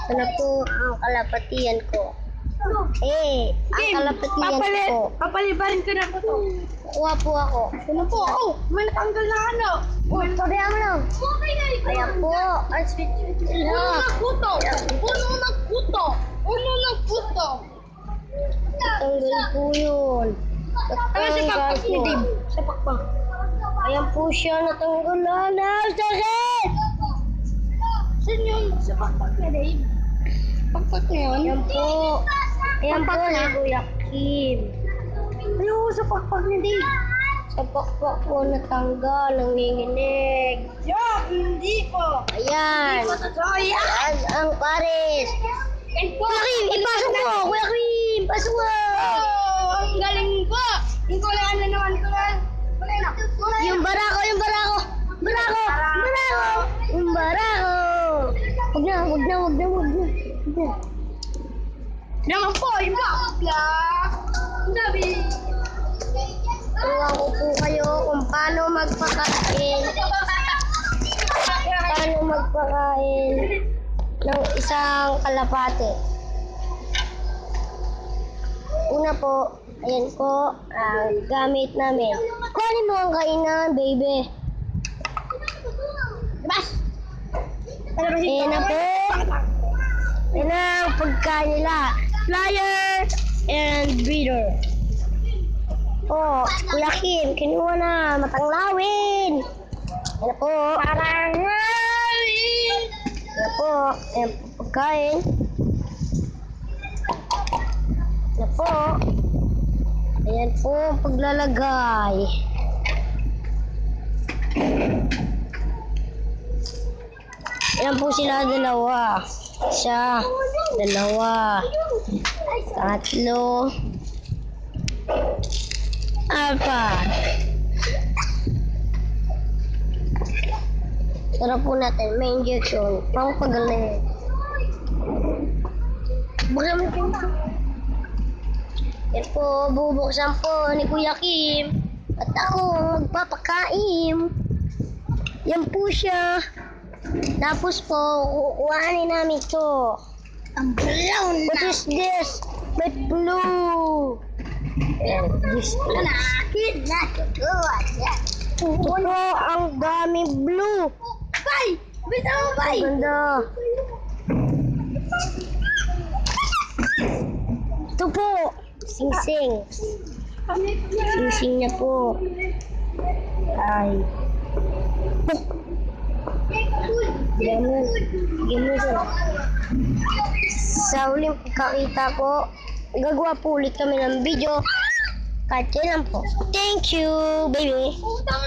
Ito na po ang kalapatian ko. Ang kalapatian ko. Papalibarin ko na po to. Kuha po ako. Ano po? Oh, may natanggal na ano. Pabayaan mo lang. Ayan po. Ang sweet Puno lang. ng puto. Puno ng puto. Puno ng puto. Tanggal po yun. Ano si Pakpak ni Dave? Si Pakpak. Ayan po siya. Natanggal na. Sakit! Saan yung si Pakpak ni Dave? Pakpak na yun? Ayan po. Ayan po ni Kuya Kim. Ayoko sa Pakpak ni Dave. Sa pakpak po natanggal. Nanginginig. Yuck, hindi po. Ayan. Totoo yan. Ayan ang pares. Kuya Kim, ipasok mo. Kuya Kim, pasok mo. Oh, ang galing po. Hindi ko lang ano naman ko lang. Yung barako. Yung barako. Huwag na. Naman po, yung black. Sabi. Turuan ko po kayo kung paano magpakain. Paano magpakain ng isang kalapate. Una po, ayan po, ang gamit namin. Kunin mo ang kainan, baby. Bas! Ayan na po. Ayan na ang pagkain nila. Flyer and breeder. Po, Kuya Kim, kinuha na. Matanglawin. Ayan na po. Parangawin! Ayan po. Ayan po pagkain. Ayan po. Ayan po ang paglalagay. Ayan po sila dalawa. Isa, dalawa, tatlo, apat. Sarap po natin, may injection, pang pagaling. Marami po. Yan po, bubuksan po ni Kuya Kim. At ako ang magpapakain. Yan po siya. Tapos po, kukuhanin namin to. Ang brown What is this? With blue. And this is. Nakakit na tutuwa yan. Ito po ang daming blue. Bay! Bitaw mo, bay! Ang ganda. Ito po. Sing-sing. Sing-sing niya po. Ay. Ganun. Ganun siya. Sa uling pagkakita po, gagawa po ulit kami ng video. Kahit kailan po. Thank you, baby.